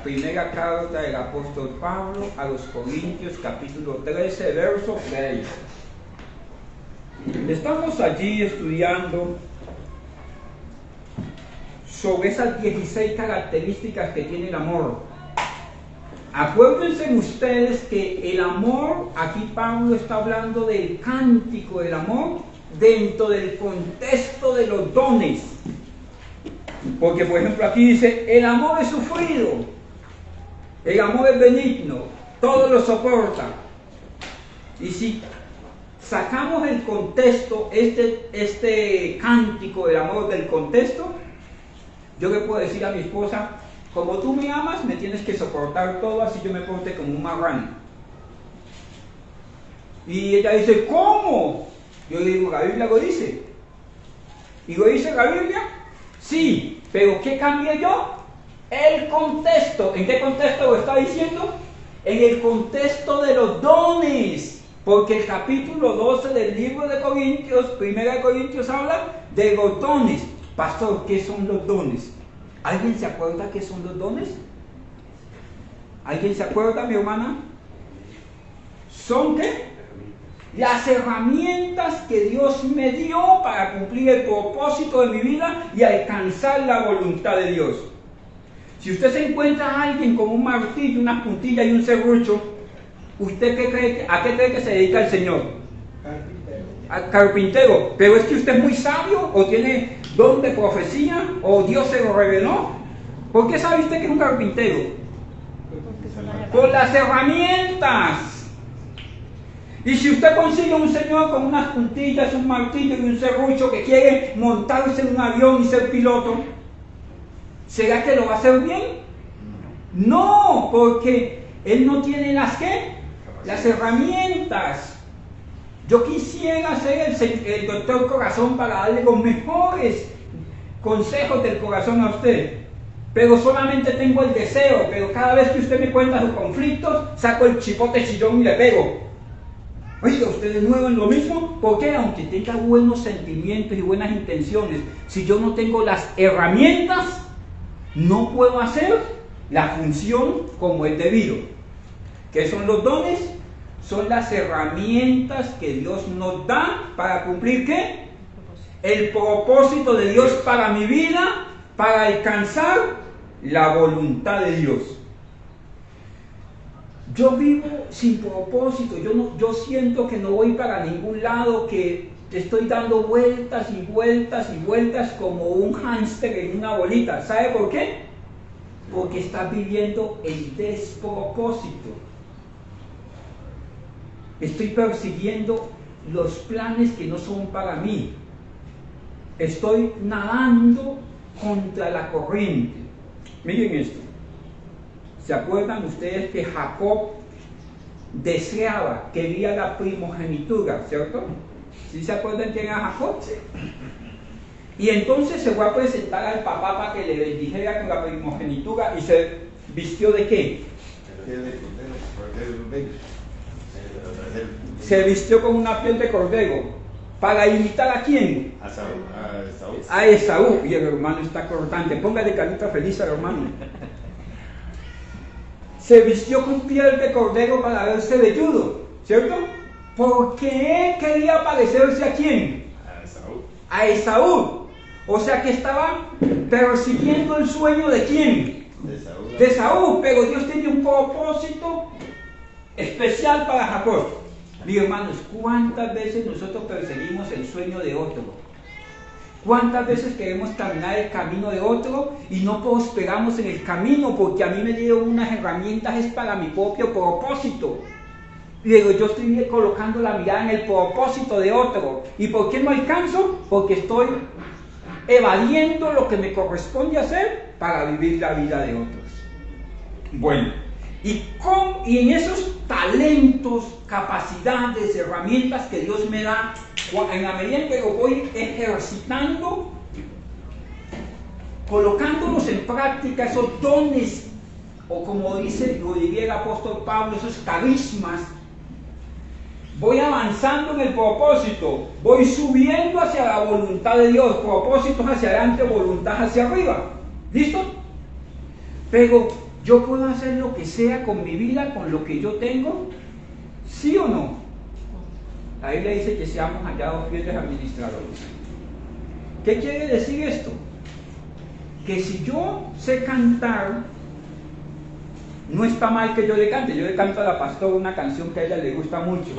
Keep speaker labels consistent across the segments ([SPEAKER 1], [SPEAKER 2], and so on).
[SPEAKER 1] primera carta del apóstol Pablo a los Corintios, capítulo 13, verso 6. Estamos allí estudiando sobre esas 16 características que tiene el amor. Acuérdense ustedes que el amor, aquí Pablo está hablando del cántico del amor dentro del contexto de los dones. Porque por ejemplo aquí dice, el amor es sufrido, el amor es benigno, todo lo soporta. Y si sacamos el contexto, este cántico del amor del contexto, yo le puedo decir a mi esposa, como tú me amas, me tienes que soportar todo, así yo me porte como un marrano. Y ella dice, ¿cómo? Yo le digo, la Biblia lo dice. ¿Y lo dice la Biblia? Sí, pero ¿qué cambié yo? El contexto. ¿En qué contexto lo está diciendo? En el contexto de los dones. Porque el capítulo 12 del libro de Corintios, primera de Corintios, habla de los dones. Pastor, ¿qué son los dones? ¿Alguien se acuerda qué son los dones? ¿Alguien se acuerda, mi hermana? ¿Son qué? Las herramientas que Dios me dio para cumplir el propósito de mi vida y alcanzar la voluntad de Dios. Si usted se encuentra a alguien con un martillo, una puntilla y un serrucho, ¿usted a qué cree que se dedica el Señor? Al carpintero. Pero es que usted es muy sabio o tiene don de profecía o Dios se lo reveló. ¿Por qué sabe usted que es un carpintero? Por las herramientas. Y si usted consigue un señor con unas puntillas, un martillo y un serrucho que quiere montarse en un avión y ser piloto, ¿será que lo va a hacer bien? No, porque él no tiene las ¿qué? Las herramientas. Yo quisiera ser el doctor corazón para darle los mejores consejos del corazón a usted, pero solamente tengo el deseo, pero cada vez que usted me cuenta sus conflictos, saco el chipote chillón y le pego. Oiga, usted de nuevo en lo mismo, porque aunque tenga buenos sentimientos y buenas intenciones, si yo no tengo las herramientas, no puedo hacer la función como es debido. ¿Qué son los dones? Son las herramientas que Dios nos da para cumplir ¿qué? El propósito de Dios para mi vida, para alcanzar la voluntad de Dios. Yo vivo sin propósito, yo siento que no voy para ningún lado, que estoy dando vueltas y vueltas y vueltas como un hámster en una bolita. ¿Sabe por qué? Porque estás viviendo el despropósito. Estoy persiguiendo los planes que no son para mí. Estoy nadando contra la corriente. Miren esto. ¿Se acuerdan ustedes que Jacob deseaba, quería la primogenitura, ¿cierto? ¿Sí se acuerdan quién era Jacob? Sí. Y entonces se fue a presentar al papá para que le bendijera con la primogenitura y se vistió ¿de qué? Se vistió con una piel de cordero. ¿Para imitar a quién?
[SPEAKER 2] A Esaú.
[SPEAKER 1] A Esaú. Y el hermano está cortante. Póngale carita feliz al hermano. Se vistió con piel de cordero para verse velludo, ¿cierto? Porque él quería parecerse ¿a quién?
[SPEAKER 2] A Esaú.
[SPEAKER 1] A Esaú. O sea que estaba persiguiendo el sueño ¿de quién? De Esaú. Pero Dios tenía un propósito especial para Jacob. Mis hermanos, ¿cuántas veces nosotros perseguimos el sueño de otro? ¿Cuántas veces queremos caminar el camino de otro y no prosperamos en el camino porque a mí me dieron unas herramientas es para mi propio propósito? Y digo, yo estoy colocando la mirada en el propósito de otro. ¿Y por qué no alcanzo? Porque estoy evadiendo lo que me corresponde hacer para vivir la vida de otros. Bueno, y en esos talentos, capacidades, herramientas que Dios me da, en la medida en que lo voy ejercitando, colocándolos en práctica, esos dones, o como lo diría el apóstol Pablo, esos carismas, voy avanzando en el propósito, voy subiendo hacia la voluntad de Dios, propósitos hacia adelante, voluntad hacia arriba. ¿Listo? Pero ¿Yo puedo hacer lo que sea con mi vida, con lo que yo tengo? ¿Sí o no? La Biblia dice que seamos hallados fieles administradores. ¿Qué quiere decir esto? Que si yo sé cantar, no está mal que yo le cante. Yo le canto a la pastora una canción que a ella le gusta mucho.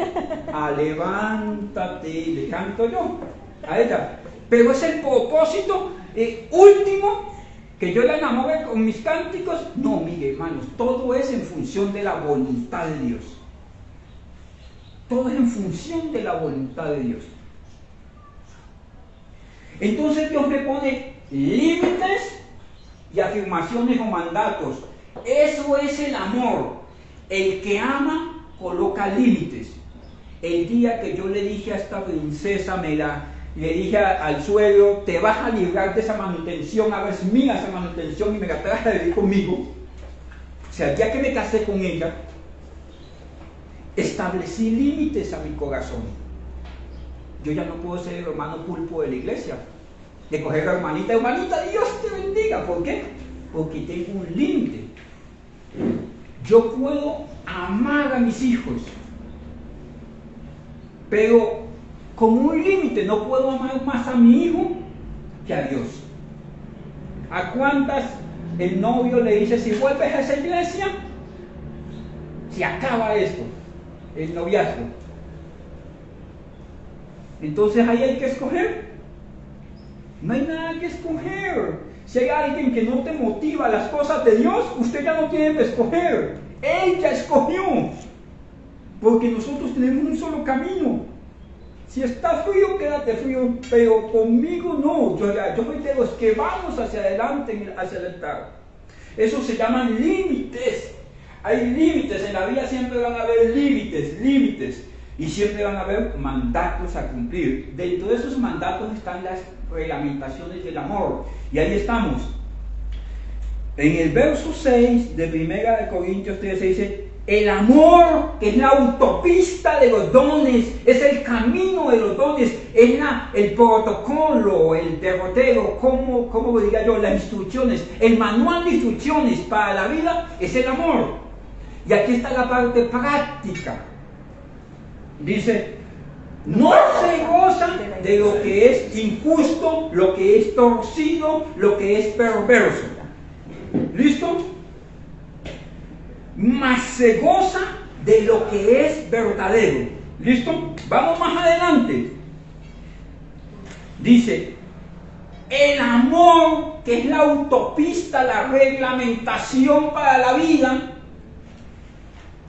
[SPEAKER 1] Levántate, le canto yo a ella. Pero es el propósito último, que yo la enamore con mis cánticos. No, mire, hermanos, todo es en función de la voluntad de Dios. Todo es en función de la voluntad de Dios. Entonces Dios me pone límites y afirmaciones o mandatos. Eso es el amor. El que ama coloca límites. El día que yo le dije a esta princesa, le dije al suegro, te vas a librar de esa manutención, a ver si mira esa manutención y me la traes a vivir conmigo. O sea, ya que me casé con ella, establecí límites a mi corazón. Yo ya no puedo ser el hermano pulpo de la iglesia, de coger a hermanita, Dios te bendiga. ¿Por qué? Porque tengo un límite. Yo puedo amar a mis hijos, pero con un límite. No puedo amar más a mi hijo que a Dios. ¿A cuántas el novio le dice, si vuelves a esa iglesia, se acaba esto, el noviazgo? Entonces ahí hay que escoger. No hay nada que escoger. Si hay alguien que no te motiva a las cosas de Dios, usted ya no tiene que escoger. Él ya escogió. Porque nosotros tenemos un solo camino. Si está frío, quédate frío, pero conmigo no. Yo soy de los que vamos hacia adelante, hacia el altar. Eso se llaman límites. Hay límites, en la vida siempre van a haber límites. Y siempre van a haber mandatos a cumplir. Dentro de esos mandatos están las reglamentaciones del amor. Y ahí estamos. En el verso 6 de 1 Corintios 13 dice, el amor, que es la autopista de los dones, es el camino de los dones, es el protocolo, el derrotero, como diría yo, las instrucciones, el manual de instrucciones para la vida es el amor. Y aquí está la parte práctica. Dice, no se gozan de lo que es injusto, lo que es torcido, lo que es perverso. ¿Listo? Mas se goza de lo que es verdadero. ¿Listo? Vamos más adelante. Dice, el amor, que es la autopista, la reglamentación para la vida,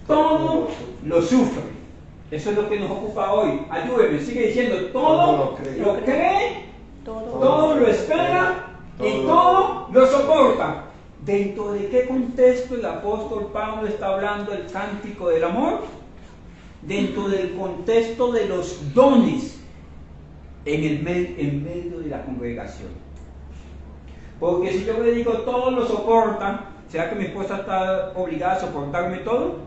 [SPEAKER 1] todo lo sufre. Eso es lo que nos ocupa hoy. Ayúdeme, sigue diciendo, todo lo cree, todo lo espera y todo lo soporta. ¿Dentro de qué contexto el apóstol Pablo está hablando del cántico del amor? Dentro del contexto de los dones en medio de la congregación. Porque si yo le digo todo lo soporta, ¿será que mi esposa está obligada a soportarme todo?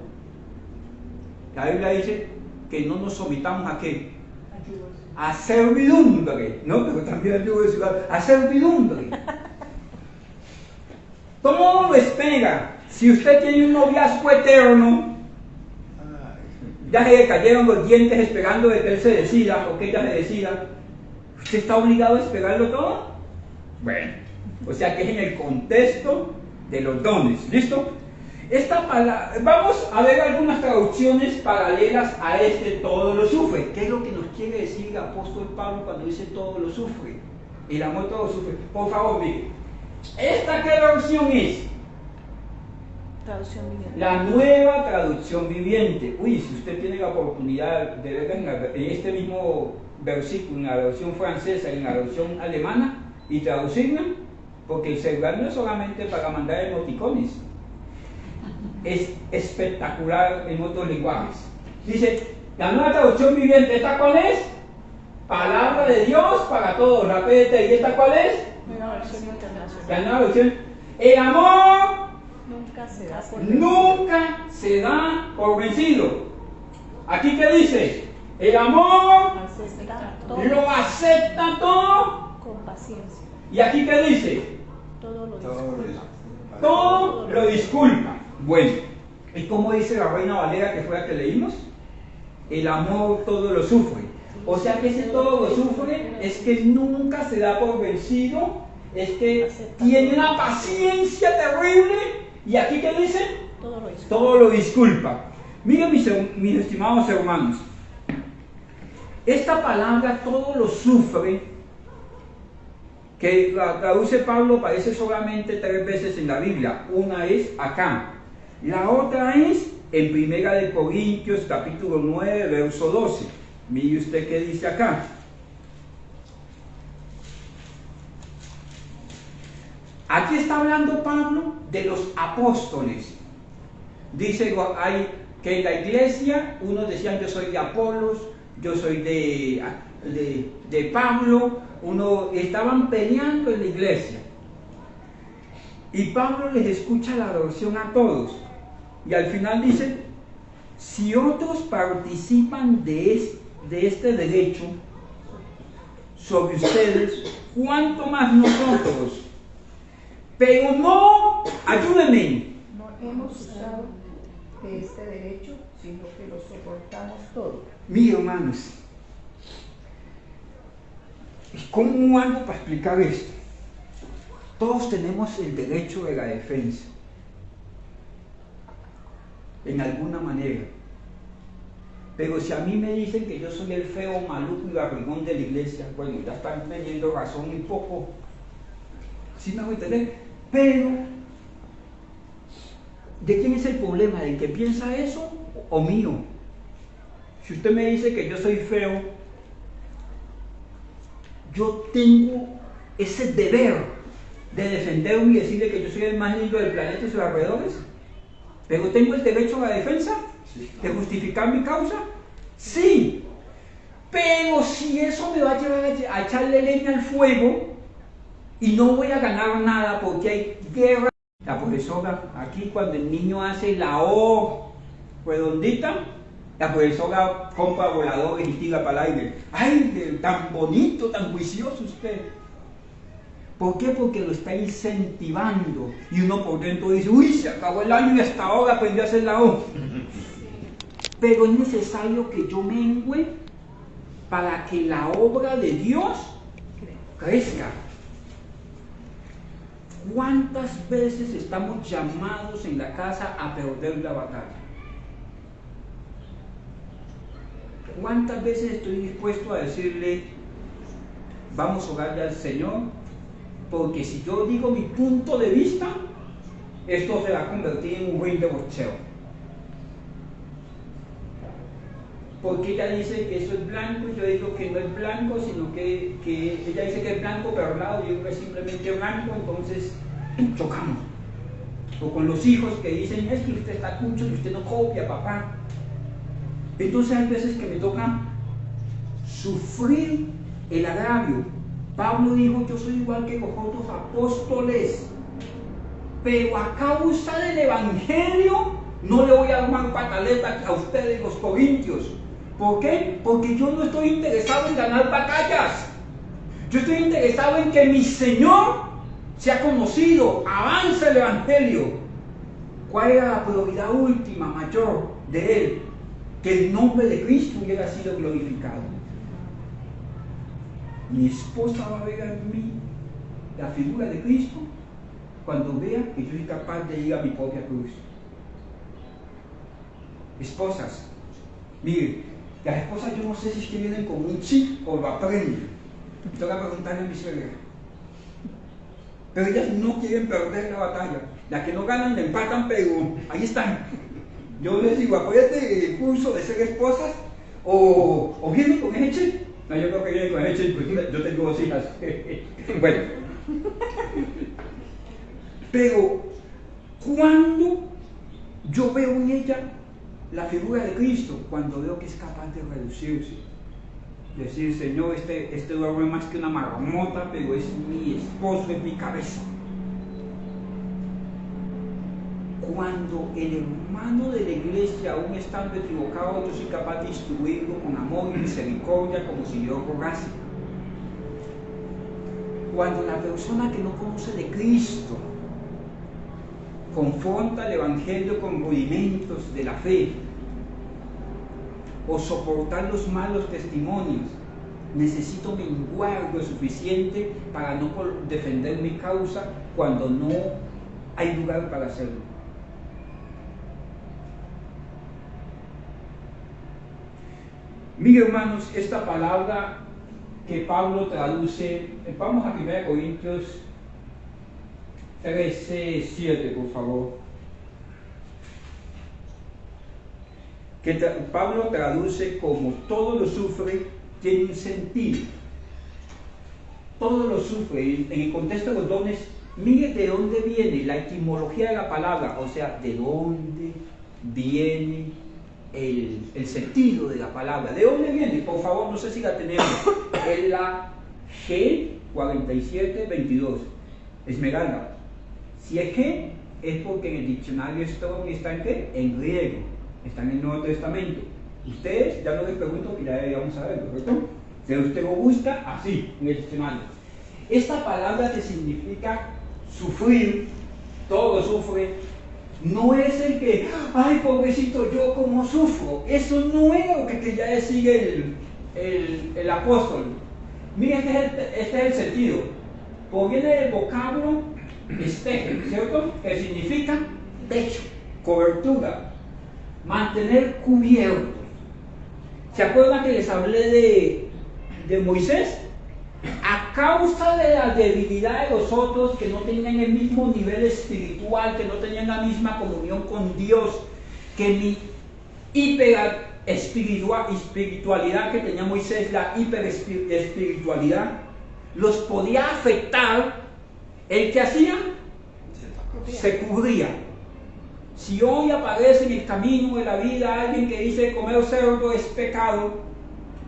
[SPEAKER 1] La Biblia dice que no nos sometamos a ¿qué? A servidumbre, ¿no? Pero también a servidumbre. Todo lo espera. Si usted tiene un noviazgo eterno, ya se le cayeron los dientes esperando de que él se decida o que ella se decida, ¿usted está obligado a esperarlo todo? Bueno, o sea que es en el contexto de los dones. ¿Listo? Esta palabra, vamos a ver algunas traducciones paralelas a todo lo sufre. ¿Qué es lo que nos quiere decir el apóstol Pablo cuando dice todo lo sufre? El amor todo lo sufre. Por favor, mire. ¿Esta qué versión es?
[SPEAKER 3] Traducción viviente.
[SPEAKER 1] La nueva traducción viviente. Uy, si usted tiene la oportunidad de ver en este mismo versículo, en la versión francesa y en la versión alemana, y traducirla, porque el celular no es solamente para mandar emoticones, es espectacular en otros lenguajes. Dice, la nueva traducción viviente, ¿esta cuál es? Palabra de Dios para todos. Repite, ¿y esta cuál es?
[SPEAKER 3] Una versión internacional.
[SPEAKER 1] La nueva versión. El amor
[SPEAKER 3] nunca se da por
[SPEAKER 1] vencido. Aquí ¿qué dice? El amor lo acepta todo
[SPEAKER 3] con paciencia.
[SPEAKER 1] ¿Y aquí qué dice?
[SPEAKER 3] Todo lo disfruta.
[SPEAKER 1] todo lo disculpa. Bueno, ¿y cómo dice la Reina Valera, que fue la que leímos? El amor todo lo sufre. O sea que ese todo lo sufre es que nunca se da por vencido, es que tiene una paciencia terrible. ¿Y aquí qué dice? Todo lo disculpa. Miren mis estimados hermanos, esta palabra todo lo sufre, que la traduce Pablo, aparece solamente 3 veces en la Biblia. Una es acá, la otra es en 1 Corintios capítulo 9 verso 12. Mire usted qué dice acá. Aquí está hablando Pablo de los apóstoles. Dice que en la iglesia unos decían yo soy de Apolos, yo soy de Pablo, estaban peleando en la iglesia. Y Pablo les escucha la versión a todos. Y al final dice, si otros participan de este derecho sobre ustedes, ¿cuánto más nosotros? Pero no, ayúdenme.
[SPEAKER 4] No hemos usado de este derecho, sino que lo soportamos todo.
[SPEAKER 1] Mis hermanos, ¿cómo hago para explicar esto? Todos tenemos el derecho de la defensa, en alguna manera. Pero si a mí me dicen que yo soy el feo, maluco y barrigón de la iglesia, bueno, ya están teniendo razón un poco. ¿Sí me hago entender? Pero, ¿de quién es el problema? ¿Del que piensa eso o mío? Si usted me dice que yo soy feo, yo tengo ese deber de defenderme y decirle que yo soy el más lindo del planeta y sus alrededores. ¿Pero tengo el derecho a la defensa? ¿De justificar mi causa? Sí. Pero si eso me va a llevar a echarle leña al fuego y no voy a ganar nada porque hay guerra. La profesora, aquí cuando el niño hace la O redondita, la profesora compra voladores y tira para el aire. ¡Ay, tan bonito, tan juicioso usted! ¿Por qué? Porque lo está incentivando. Y uno por dentro dice, uy, se acabó el año y hasta ahora aprendí a hacer la O. Pero es necesario que yo mengüe para que la obra de Dios crezca. ¿Cuántas veces estamos llamados en la casa a perder la batalla? ¿Cuántas veces estoy dispuesto a decirle, vamos a orarle al Señor? Porque si yo digo mi punto de vista, esto se va a convertir en un ring de boxeo. Porque ella dice que eso es blanco y yo digo que no es blanco, sino que ella dice que es blanco perlado y yo digo que es simplemente blanco, entonces chocamos. O con los hijos que dicen, es que usted está cucho y usted no copia, papá. Entonces hay veces que me toca sufrir el agravio. Pablo dijo, yo soy igual que los otros apóstoles, pero a causa del evangelio no le voy a dar más pataleta a ustedes los corintios. ¿Por qué? Porque yo no estoy interesado en ganar batallas. Yo estoy interesado en que mi Señor sea conocido, avance el evangelio. ¿Cuál era la prioridad última, mayor de él? Que el nombre de Cristo hubiera sido glorificado. Mi esposa va a ver en mí la figura de Cristo cuando vea que yo soy capaz de ir a mi propia cruz. Esposas, miren, las esposas yo no sé si es que vienen con un chip o lo aprenden. Tengo que preguntarle a mi suegra. Pero ellas no quieren perder la batalla. Las que no ganan le empatan, pero ahí están. Yo les digo, apóyate el curso de ser esposas o vienen con ese chip. No, yo creo que vienen con ese chip, porque yo tengo 2 hijas. Bueno. Pero cuando yo veo en ella la figura de Cristo, cuando veo que es capaz de reducirse, decir, Señor, este duerme más que una marmota, pero es mi esposo, es mi cabeza. Cuando el hermano de la iglesia, aún estando equivocado, yo soy capaz de instruirlo con amor y misericordia, como si yo rogase. Cuando la persona que no conoce de Cristo confronta el Evangelio con rudimentos de la fe, o soportar los malos testimonios. Necesito menguar lo suficiente para no defender mi causa cuando no hay lugar para hacerlo. Miren, hermanos, esta palabra que Pablo traduce, vamos a 1 Corintios 13:7, por favor. Que Pablo traduce como todo lo sufre, tiene un sentido. Todo lo sufre. En el contexto de los dones, mire de dónde viene la etimología de la palabra, o sea, de dónde viene el sentido de la palabra. ¿De dónde viene? Por favor, no sé si la tenemos. Es la G4722, Esmeralda. Si es G, es porque en el diccionario Strong está en qué? En griego, está en el Nuevo Testamento. Ustedes, ya no les pregunto, que ya deberíamos saberlo, ¿correcto? Si usted lo busca así, en el diccionario. Esta palabra que significa sufrir, todo sufre, no es el que, ay, pobrecito, yo como sufro. Eso no es lo que quería decir el apóstol. Miren, este es el sentido. Proviene del vocablo espejo, ¿cierto? Que significa techo, cobertura, mantener cubierto. ¿Se acuerdan que les hablé de Moisés? A causa de la debilidad de los otros, que no tenían el mismo nivel espiritual, que no tenían la misma comunión con Dios, que mi hiperespiritualidad que tenía Moisés, la hiperespiritualidad, los podía afectar. ¿El que hacía? Se cubría. Si hoy aparece en el camino de la vida alguien que dice comer cerdo es pecado,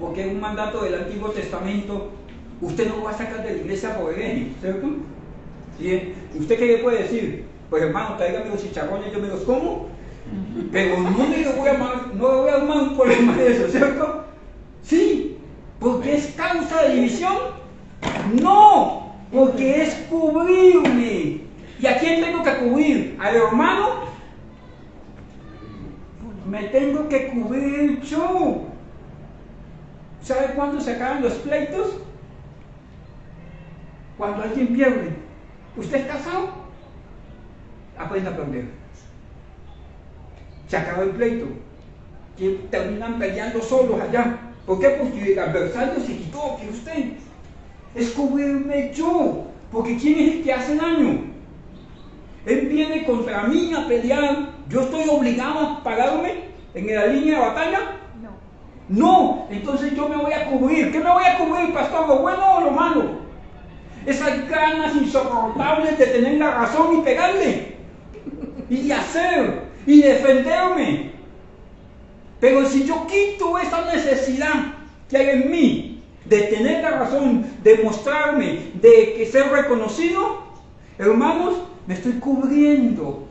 [SPEAKER 1] porque es un mandato del Antiguo Testamento, usted no lo va a sacar de la iglesia por hereje, ¿cierto? ¿Sí? ¿Usted qué le puede decir? Pues hermano, tráigame los chicharrones, yo me los como, pero no le voy a armar un problema de eso, ¿cierto? Sí, porque es causa de división. No, porque es cubrirme. ¿Y a quién tengo que cubrir? ¿Al hermano? Me tengo que cubrir yo. ¿Sabe cuándo se acaban los pleitos? Cuando alguien pierde. ¿Usted es casado? Aprenda a perder. Se acaba el pleito. Que terminan peleando solos allá. ¿Por qué? Porque el adversario se quitó que usted. Es cubrirme yo. Porque ¿quién es el que hace daño? Él viene contra mí a pelear. ¿Yo estoy obligado a pararme en la línea de batalla? No. Entonces yo me voy a cubrir. ¿Qué me voy a cubrir, pastor? ¿Lo bueno o lo malo? Esas ganas insoportables de tener la razón y pegarle. Y de hacer. Y defenderme. Pero si yo quito esa necesidad que hay en mí de tener la razón, de mostrarme, de que ser reconocido, hermanos, me estoy cubriendo.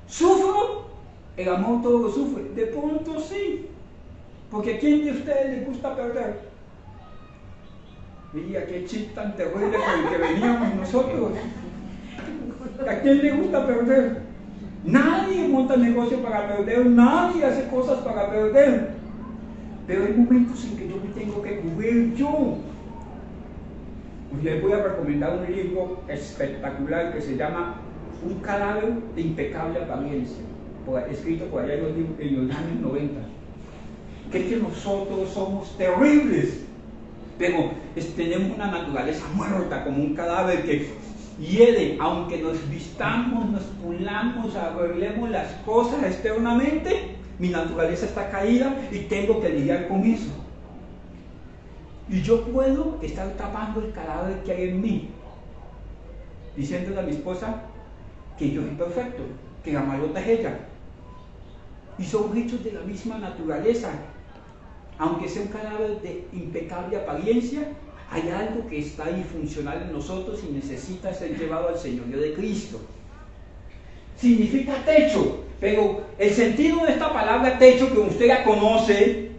[SPEAKER 1] ¿Sufro? El amor todo lo sufre. De pronto sí. Porque ¿a quién de ustedes les gusta perder? Mira qué chip tan terrible con el que veníamos nosotros. ¿A quién le gusta perder? Nadie monta negocio para perder, nadie hace cosas para perder. Pero hay momentos en que yo me tengo que cubrir yo. Pues les voy a recomendar un libro espectacular que se llama Un cadáver de impecable apariencia, escrito por allá en los años 90. Que es que nosotros somos terribles, pero tenemos una naturaleza muerta, como un cadáver que hiede, aunque nos vistamos, nos pulamos, arreglemos las cosas externamente, mi naturaleza está caída y tengo que lidiar con eso. Y yo puedo estar tapando el cadáver que hay en mí, diciéndole a mi esposa que yo soy perfecto, que la malota es ella. Y son hechos de la misma naturaleza. Aunque sea un cadáver de impecable apariencia, hay algo que está disfuncional en nosotros y necesita ser llevado al señorío de Cristo. Significa techo, pero el sentido de esta palabra techo, que usted ya conoce,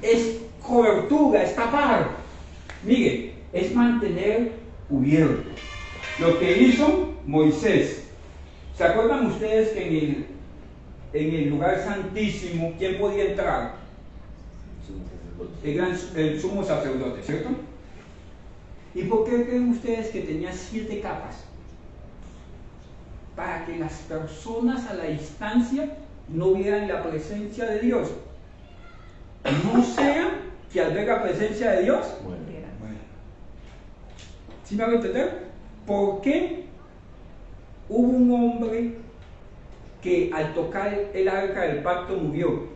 [SPEAKER 1] es cobertura, es tapar. Mire, es mantener cubierto. Lo que hizo Moisés. ¿Se acuerdan ustedes que en el lugar santísimo, ¿quién podía entrar? El sumo sacerdote, ¿cierto? ¿Y por qué creen ustedes que tenía 7 capas? Para que las personas a la distancia no vieran la presencia de Dios. No sea que al ver la presencia de Dios, ¿sí me hago entender? ¿Por qué hubo un hombre que al tocar el arca del pacto murió?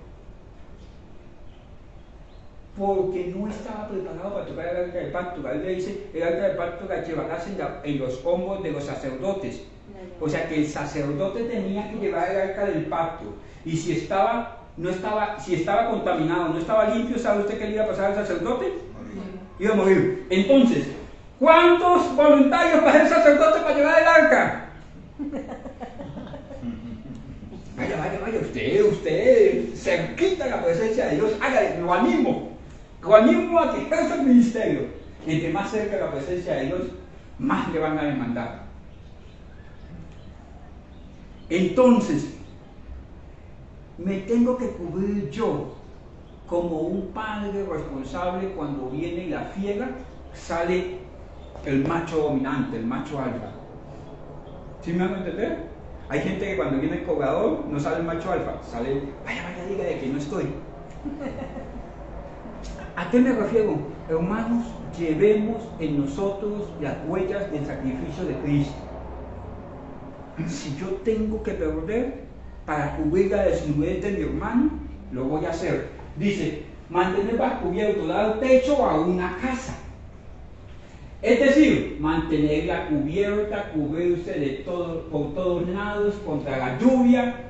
[SPEAKER 1] Porque no estaba preparado para tocar el arca del pacto. La Biblia dice, el arca del pacto la llevarás en los hombros de los sacerdotes. O sea que el sacerdote tenía que llevar el arca del pacto. Y si estaba contaminado, no estaba limpio, ¿sabe usted qué le iba a pasar al sacerdote? Iba a morir. Entonces, ¿cuántos voluntarios para el sacerdote para llevar el arca? Vaya, usted, cerquita la presencia de Dios, hágale, lo animo a que ejerza el ministerio. Entre más cerca la presencia de Dios, más le van a demandar. Entonces, me tengo que cubrir yo como un padre responsable cuando viene la fiera, sale el macho dominante, el macho alfa. ¿Sí me van a entender? Hay gente que cuando viene el cobrador no sale el macho alfa, sale, vaya, diga de que no estoy. ¿A qué me refiero? Hermanos, llevemos en nosotros las huellas del sacrificio de Cristo. Si yo tengo que perder para cubrir la desnudez de mi hermano, lo voy a hacer. Dice, mantener bajo cubierto, dar techo a una casa. Es decir, mantenerla cubierta, cubrirse de todo, por todos lados, contra la lluvia.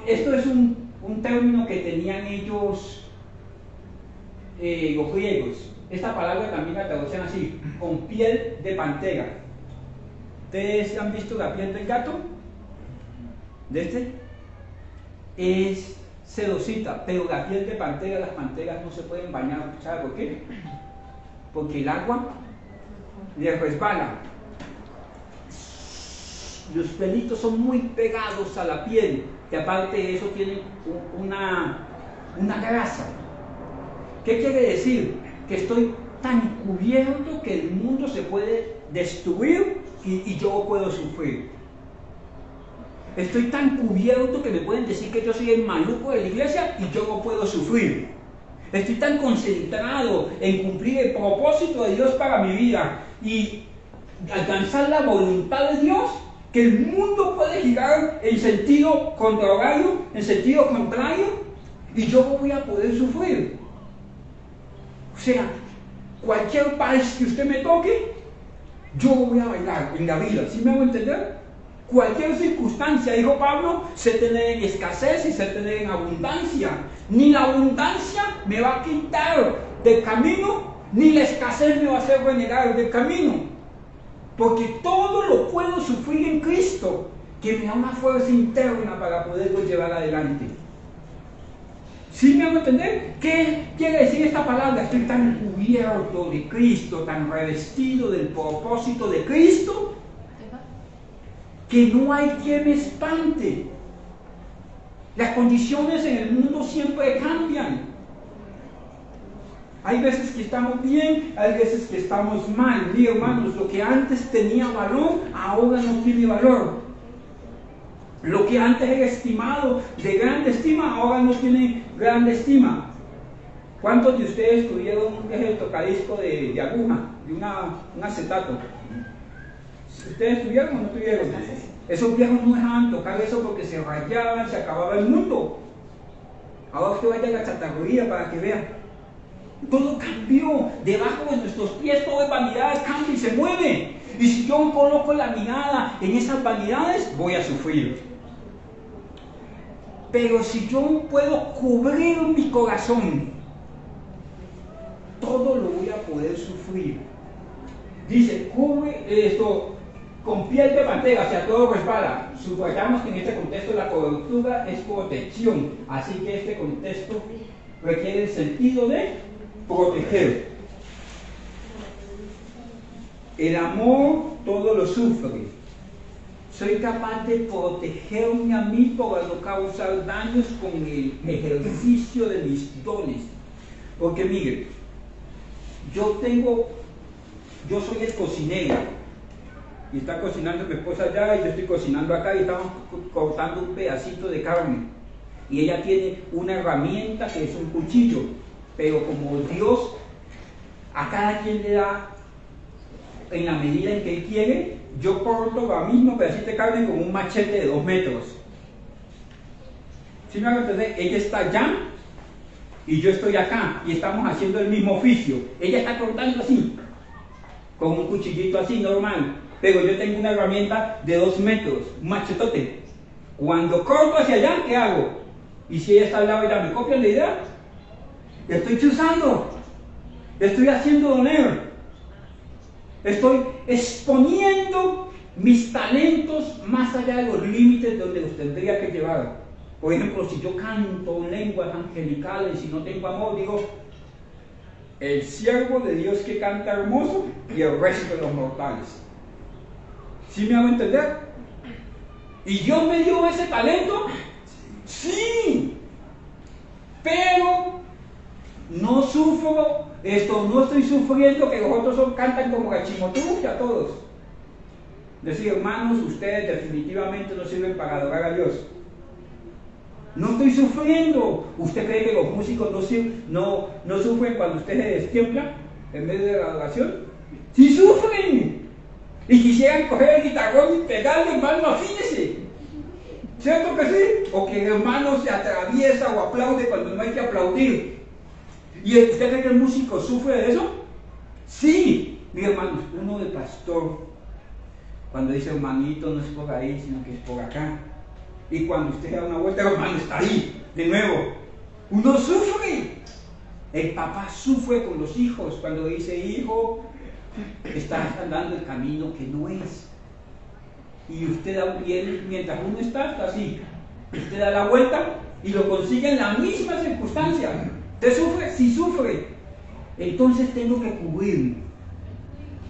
[SPEAKER 1] Esto es un término que tenían ellos, los griegos. Esta palabra también la traducen así, con piel de pantera. ¿Ustedes han visto la piel del gato? ¿De este? Es sedosita, pero la piel de pantera, las panteras no se pueden bañar. ¿Sabe por qué? Porque el agua les resbala. Los pelitos son muy pegados a la piel, y aparte de eso tienen una grasa. ¿Qué quiere decir? Que estoy tan cubierto que el mundo se puede destruir y yo puedo sufrir. Estoy tan cubierto que me pueden decir que yo soy el maluco de la iglesia y yo no puedo sufrir. Estoy tan concentrado en cumplir el propósito de Dios para mi vida y alcanzar la voluntad de Dios, que el mundo puede girar en sentido contrario, y yo no voy a poder sufrir. O sea, cualquier país que usted me toque, yo voy a bailar en la vida. ¿Sí me hago entender? Cualquier circunstancia, dijo Pablo, sé tener en escasez y sé tener en abundancia. Ni la abundancia me va a quitar del camino, ni la escasez me va a hacer renegar del camino. Porque todo lo puedo sufrir en Cristo, que me da una fuerza interna para poderlo llevar adelante. ¿Sí me hago entender? ¿Qué quiere decir esta palabra? Estoy tan cubierto de Cristo, tan revestido del propósito de Cristo, que no hay quien me espante. Las condiciones en el mundo siempre cambian. Hay veces que estamos bien, hay veces que estamos mal. Mira, hermanos, lo que antes tenía valor, ahora no tiene valor. Lo que antes era estimado de grande estima, ahora no tiene grande estima. ¿Cuántos de ustedes tuvieron un tocadisco de aguja, de un acetato? ¿Ustedes tuvieron o no tuvieron? Esos viejos no dejaban tocar eso porque se rayaban, se acababa el mundo. Ahora usted vaya a la chatarrería para que vean. Todo cambió. Debajo de nuestros pies todo es vanidad, cambia y se mueve. Y si yo coloco la mirada en esas vanidades, voy a sufrir. Pero si yo puedo cubrir mi corazón, todo lo voy a poder sufrir. Dice, cubre esto con piel de pantera, o sea, todo resbala. Subrayamos que en este contexto la cobertura es protección, así que este contexto requiere el sentido de proteger. El amor todo lo sufre. soy capaz de protegerme a mí para no causar daños con el ejercicio de mis dones. Porque miren, yo soy el cocinero, y está cocinando mi esposa allá, y yo estoy cocinando acá, y estamos cortando un pedacito de carne, y ella tiene una herramienta que es un cuchillo, pero como Dios a cada quien le da en la medida en que Él quiere, yo corto la misma pedacito de carne con un machete de 2 metros. ¿Sí me hago entender? Ella está allá y yo estoy acá y estamos haciendo el mismo oficio. Ella está cortando así, con un cuchillito así normal, pero yo tengo una herramienta de 2 metros, un machetote. Cuando corto hacia allá, ¿qué hago? Y si ella está al lado, ella me copia la idea. Estoy chuzando, estoy haciendo honor. Estoy exponiendo mis talentos más allá de los límites donde los tendría que llevar. Por ejemplo, si yo canto en lenguas angelicales y no tengo amor, digo, el siervo de Dios que canta hermoso y el resto de los mortales. ¿Sí me hago entender? ¿Y Dios me dio ese talento? Sí. Pero no sufro no estoy sufriendo que los otros cantan como gachimotú a todos. Decir, hermanos, ustedes definitivamente no sirven para adorar a Dios. No estoy sufriendo. ¿Usted cree que los músicos no sufren cuando usted se destiembla en medio de la adoración? ¡Sí sufren! Y quisieran coger el guitarrón y pegarle, hermano, afínese. ¿Cierto que sí? O que el hermano se atraviesa o aplaude cuando no hay que aplaudir. ¿Y usted cree que el músico sufre de eso? Sí, mi hermano, uno de pastor, cuando dice hermanito no es por ahí, sino que es por acá. Y cuando usted da una vuelta, el hermano está ahí, de nuevo. Uno sufre. El papá sufre con los hijos cuando dice, hijo, estás andando el camino que no es. Y él, mientras uno está así, usted da la vuelta y lo consigue en la misma circunstancia. ¿Usted sufre? Sí sufre. Entonces tengo que cubrir.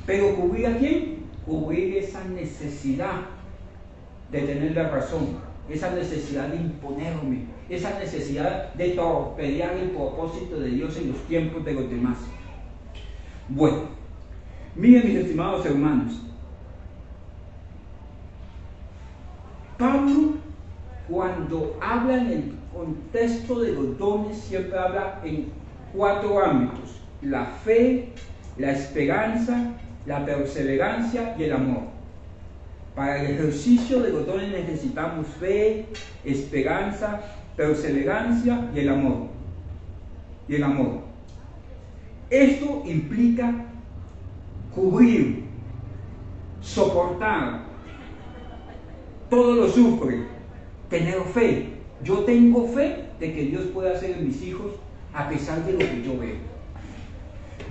[SPEAKER 1] ¿Pero cubrir a quién? Cubrir esa necesidad de tener la razón, esa necesidad de imponerme, esa necesidad de torpedear el propósito de Dios en los tiempos de los demás. Bueno, miren mis estimados hermanos, Pablo, cuando habla en el contexto de los dones, siempre habla en 4 ámbitos: la fe, la esperanza, la perseverancia y el amor. Para el ejercicio de los dones necesitamos fe, esperanza, perseverancia y el amor. Esto implica cubrir, soportar, todo lo sufre, tener fe. Yo tengo fe de que Dios puede hacer en mis hijos a pesar de lo que yo veo.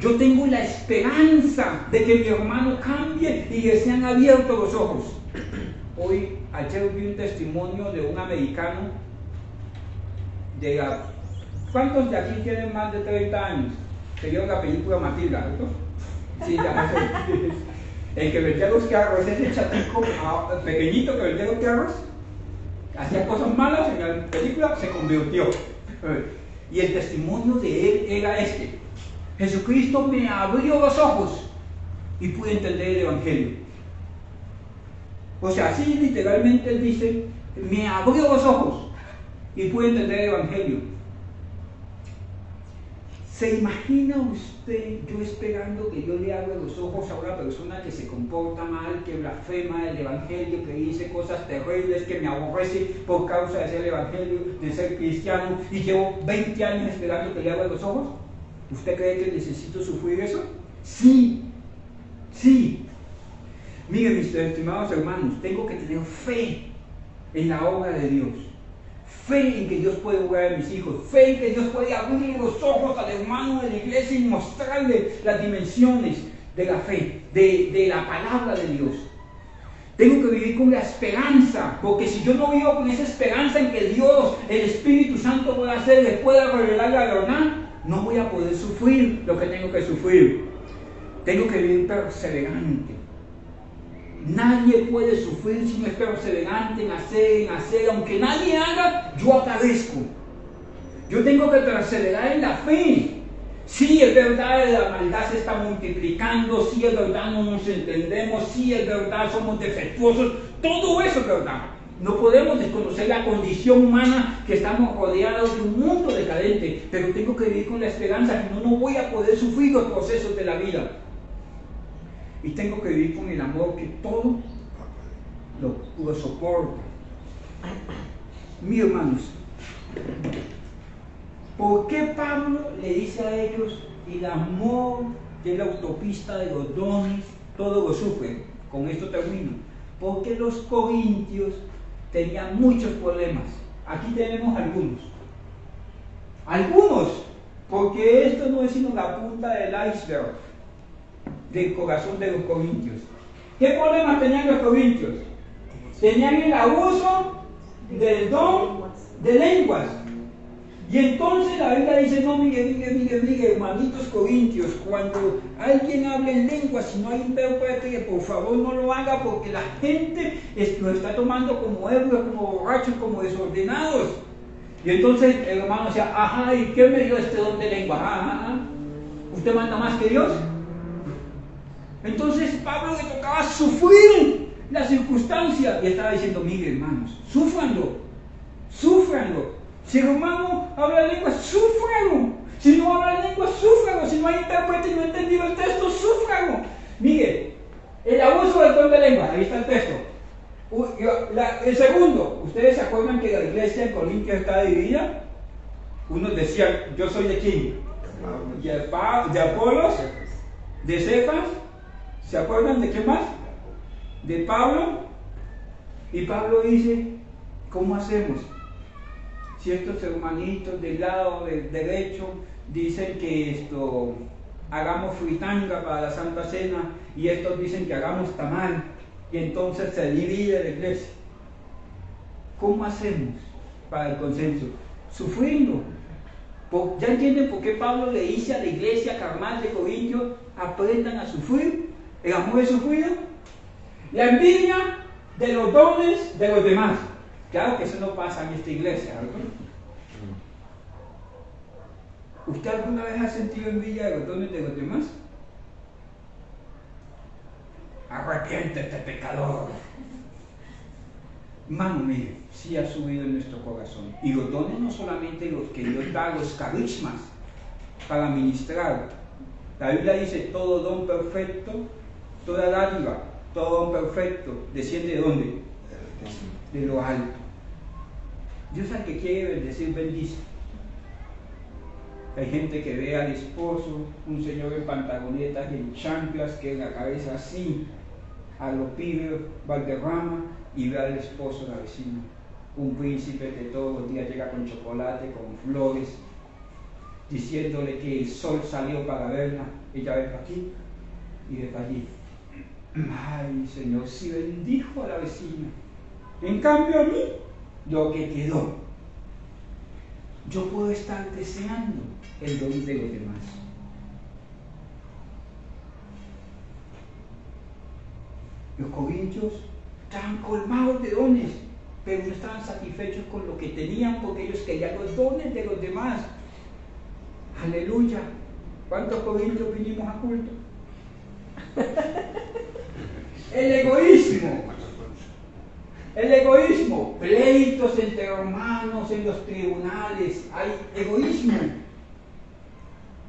[SPEAKER 1] Yo tengo la esperanza de que mi hermano cambie y que sean abiertos los ojos. Ayer vi un testimonio de un americano ¿cuántos de aquí tienen más de 30 años? Se vio la película Matilda, ¿cierto? Sí, ya sé. El que vendía los carros, ese chatico pequeñito que vendía los carros, hacía cosas malas, en la película se convirtió. Y el testimonio de él era este: Jesucristo me abrió los ojos y pude entender el Evangelio. O sea, así literalmente él dice, me abrió los ojos y pude entender el Evangelio. ¿Se imagina usted yo esperando que Dios le abra los ojos a una persona que se comporta mal, que blasfema el Evangelio, que dice cosas terribles, que me aborrece por causa de ser Evangelio, de ser cristiano, y llevo 20 años esperando que le abra los ojos? ¿Usted cree que necesito sufrir eso? Sí, sí. Miren, mis estimados hermanos, tengo que tener fe en la obra de Dios. Fe en que Dios puede obrar en mis hijos. Fe en que Dios puede abrir los ojos al hermano de la iglesia y mostrarle las dimensiones de la fe, de la palabra de Dios. Tengo que vivir con la esperanza, porque si yo no vivo con esa esperanza en que Dios, el Espíritu Santo pueda hacer, le pueda revelar la verdad, no voy a poder sufrir lo que tengo que sufrir. Tengo que vivir perseverante. Nadie puede sufrir si no es perseverante en hacer, aunque nadie haga, yo aparezco. Yo tengo que perseverar en la fe. Sí, es verdad, la maldad se está multiplicando, sí, es verdad, no nos entendemos, sí, es verdad, somos defectuosos, todo eso es verdad. No podemos desconocer la condición humana, que estamos rodeados de un mundo decadente, pero tengo que vivir con la esperanza que no voy a poder sufrir los procesos de la vida. Y tengo que vivir con el amor que todo lo soporta. Mis hermanos, ¿por qué Pablo le dice a ellos, el amor de la autopista de los dones, todo lo sufre? Con esto termino. Porque los corintios tenían muchos problemas. Aquí tenemos algunos. Algunos, porque esto no es sino la punta del iceberg del corazón de los corintios. ¿Qué problemas tenían los corintios? Tenían el abuso del don de lenguas. Y entonces la Biblia dice, no, mire, hermanitos corintios, cuando alguien habla en lengua, si no hay intérprete, por favor no lo haga, porque la gente lo está tomando como ebrios, como borrachos, como desordenados. Y entonces el hermano decía, ajá, ¿y qué me dio este don de lengua? Ajá. ¿Usted manda más que Dios? Entonces Pablo le tocaba sufrir la circunstancia y estaba diciendo, mire hermanos, súfranlo. Si el hermano habla lengua, súfralo. Si no habla lengua, súfralo. Si no hay intérprete y no ha entendido el texto, súfralo. Mire, el abuso del don de lengua, ahí está el texto. El segundo, ¿ustedes se acuerdan que la iglesia en Corintia está dividida? Unos decían, yo soy de quién? De Apolos, de Cefas. ¿Se acuerdan de qué más? De Pablo. Y Pablo dice, ¿cómo hacemos? Si estos hermanitos del lado del derecho dicen que hagamos fritanga para la Santa Cena y estos dicen que hagamos tamal, y entonces se divide la iglesia. ¿Cómo hacemos para el consenso? Sufriendo. ¿Ya entienden por qué Pablo le dice a la iglesia carnal de Corintios, aprendan a sufrir? El amor es sufrido. La envidia de los dones de los demás. Claro que eso no pasa en esta iglesia, ¿verdad? ¿Usted alguna vez ha sentido envidia de los dones de los demás? Arrepiéntete, pecador. Hermano, mire, sí ha subido en nuestro corazón. Y los dones no solamente los que Dios da, los carismas para ministrar. La Biblia dice, todo don perfecto, toda dádiva, todo don perfecto, ¿desciende de dónde? De lo alto. Dios al que quiere bendecir, bendice. Hay gente que ve al esposo, un señor en pantalonetas y en chanclas, que en la cabeza así, a los pibes Valderrama, y ve al esposo de la vecina, un príncipe que todos los días llega con chocolate, con flores, diciéndole que el sol salió para verla. Ella ve para aquí y ve para allí. Ay, Señor, sí bendijo a la vecina. En cambio a mí, lo que quedó, yo puedo estar deseando el don de los demás. Los corintios estaban colmados de dones, pero no estaban satisfechos con lo que tenían, porque ellos querían los dones de los demás. Aleluya. ¿Cuántos corintios vinimos a culto? El egoísmo, pleitos entre hermanos en los tribunales, hay egoísmo.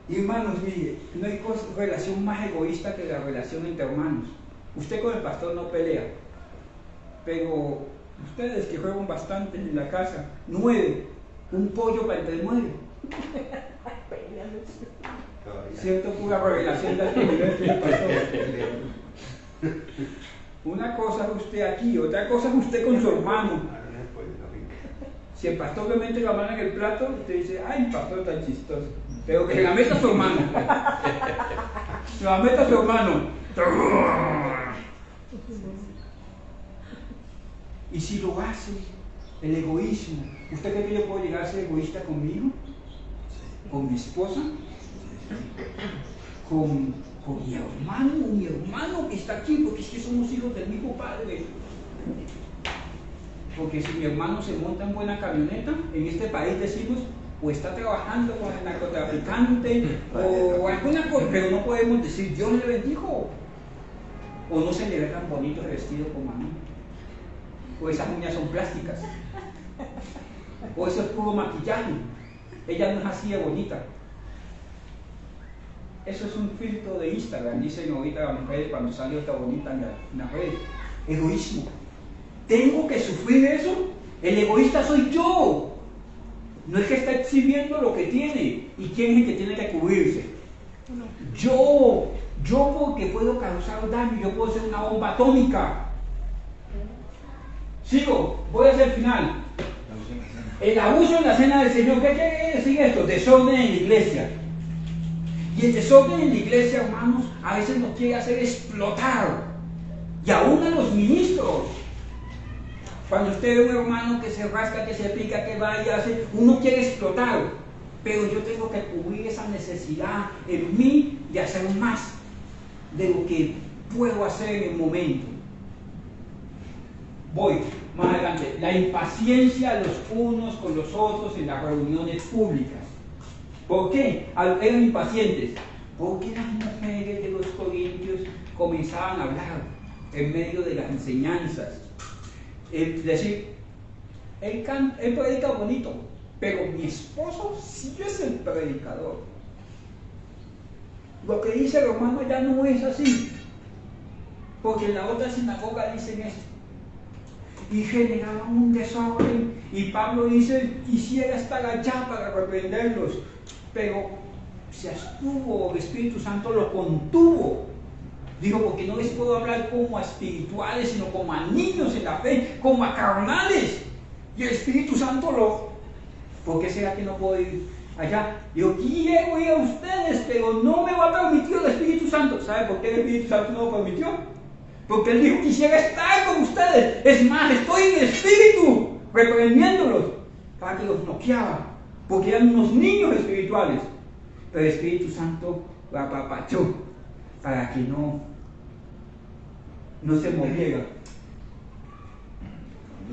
[SPEAKER 1] Y hermanos, mire, no hay relación más egoísta que la relación entre hermanos. Usted con el pastor no pelea, pero ustedes que juegan bastante en la casa, 9, un pollo para entre 9. ¿Cierto? Pura revelación del pastor. Una cosa es usted aquí, otra cosa es usted con su hermano. Si el pastor le mete la mano en el plato, usted dice, ay, pastor tan chistoso. Pero que la meta a su hermano. Se la meta a su hermano. Y si lo hace, el egoísmo. ¿Usted cree que yo puedo llegar a ser egoísta conmigo? ¿Con mi esposa? ¿Con con mi hermano que está aquí, porque es que somos hijos del mismo Padre. Porque si mi hermano se monta en buena camioneta, en este país decimos, o está trabajando con el narcotraficante, o alguna cosa, pero no podemos decir, Dios le bendijo. O no se le ve tan bonito el vestido como a mí. O esas uñas son plásticas. O eso es puro maquillaje. Ella no es así de bonita. Eso es un filtro de Instagram, dicen ahorita las mujeres cuando sale otra bonita en la red. Egoísmo. ¿Tengo que sufrir eso? El egoísta soy yo. No es que está exhibiendo lo que tiene. ¿Y quién es el que tiene que cubrirse? Yo porque puedo causar daño, yo puedo ser una bomba atómica. Sigo, voy hacia el final. El abuso en la cena del Señor, ¿qué quiere decir esto? Desorden en la iglesia. Y el desorden en la iglesia, hermanos, a veces nos quiere hacer explotar. Y aún a los ministros. Cuando usted ve un hermano que se rasca, que se pica, que va y hace, uno quiere explotar. Pero yo tengo que cubrir esa necesidad en mí de hacer más de lo que puedo hacer en el momento. Voy más adelante. La impaciencia los unos con los otros en las reuniones públicas. ¿Por qué? Eran impacientes. Porque las mujeres de los corintios comenzaban a hablar en medio de las enseñanzas. Es decir, él predica bonito, pero mi esposo sí es el predicador. Lo que dice el hermano ya no es así, porque en la otra sinagoga dicen esto. Y generaban un desorden, y Pablo dice, quisiera estar allá para reprenderlos, pero se abstuvo, el Espíritu Santo lo contuvo. Digo, porque no les puedo hablar como a espirituales, sino como a niños en la fe, como a carnales. Y el Espíritu Santo ¿por qué será que no puedo ir allá? Yo quiero ir a ustedes, pero no me va a permitir el Espíritu Santo. ¿Sabe por qué el Espíritu Santo no lo permitió? Porque él dijo, quisiera estar con ustedes. Es más, estoy en el Espíritu, reprendiéndolos, para que los noqueaba, porque eran unos niños espirituales. Pero el Espíritu Santo lo apapachó, para que no se moviera.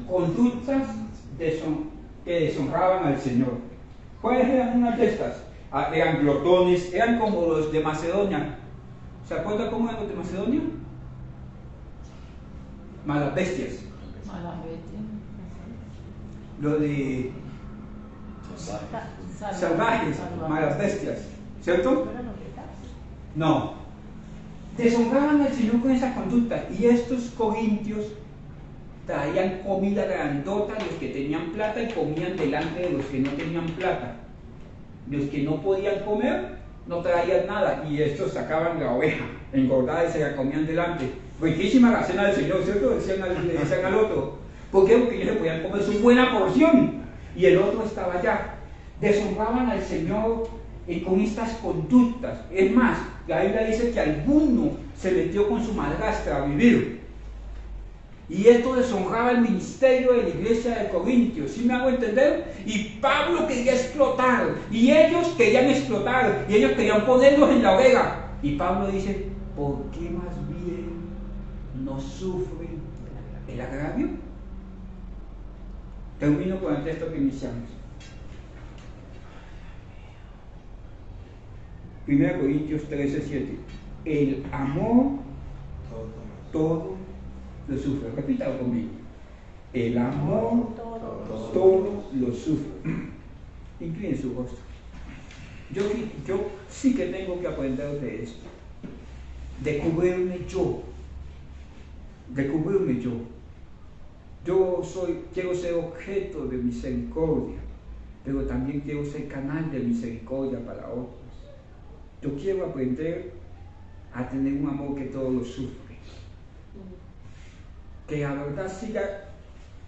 [SPEAKER 1] Conductas que deshonraban al Señor. ¿Cuáles eran unas de estas? Eran glotones, eran como los de Macedonia. ¿Se acuerdan cómo eran los de Macedonia? Malas bestias. Lo de salvajes, malas bestias. ¿Cierto? No. Deshonraban al Señor con esa conducta. Y estos corintios traían comida grandota, los que tenían plata, y comían delante de los que no tenían plata. Los que no podían comer no traían nada, y estos sacaban la oveja engordada y se la comían delante. Riquísima la cena del Señor, ¿cierto? Le decían al otro. ¿Por qué? Porque ellos le podían comer su buena porción y el otro estaba allá. Deshonraban al Señor con estas conductas. Es más, la Biblia dice que alguno se metió con su madrastra a vivir. Y esto deshonraba el ministerio de la iglesia de Corintios. ¿Sí me hago entender? Y Pablo quería explotar, y ellos querían explotar, y ellos querían ponerlos en la hoguera. Y Pablo dice, ¿por qué más bien no sufren el agravio? Termino con el texto que iniciamos. 1 Corintios 13:7. El amor todo lo sufre. Repítalo conmigo. El amor todo lo sufre. Incline su rostro. Yo sí que tengo que aprender de esto. De cubrirme yo. Yo quiero ser objeto de misericordia, pero también quiero ser canal de misericordia para otros. Yo quiero aprender a tener un amor que todo lo sufre. Que la verdad siga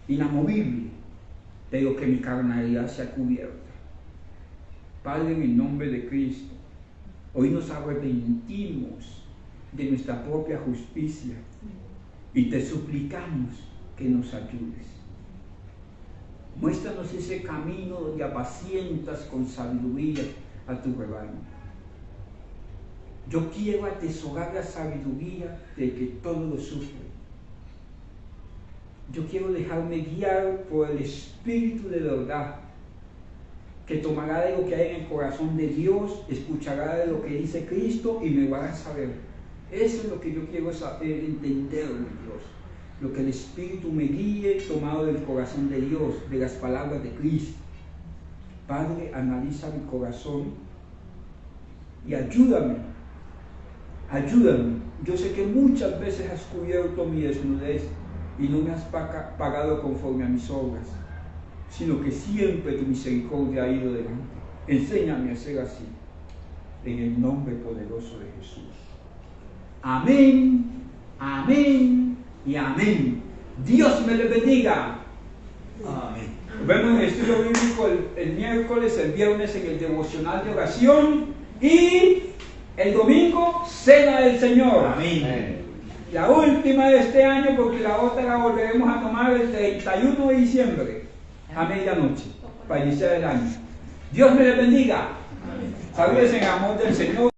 [SPEAKER 1] inamovible, pero que mi carnalidad sea cubierta. Padre, en el nombre de Cristo, hoy nos arrepentimos de nuestra propia justicia y te suplicamos que nos ayudes. Muéstranos ese camino donde apacientas con sabiduría a tu rebaño. Yo quiero atesorar la sabiduría de que todo lo sufre. Yo quiero dejarme guiar por el Espíritu de verdad, que tomará de lo que hay en el corazón de Dios, escuchará de lo que dice Cristo y me va a saber. Eso es lo que yo quiero saber, entender de Dios. Lo que el Espíritu me guíe, tomado del corazón de Dios, de las palabras de Cristo. Padre, analiza mi corazón y ayúdame. Yo sé que muchas veces has cubierto mi desnudez y no me has pagado conforme a mis obras, sino que siempre tu misericordia ha ido delante. Enséñame a ser así, en el nombre poderoso de Jesús. Amén, amén y amén. Dios me les bendiga. Amén. Nos vemos en el estudio bíblico el miércoles, el viernes en el devocional de oración y el domingo, cena del Señor. Amén. La última de este año, porque la otra la volveremos a tomar el 31 de diciembre a medianoche para iniciar el año. Dios me les bendiga. Saludos en amor del Señor.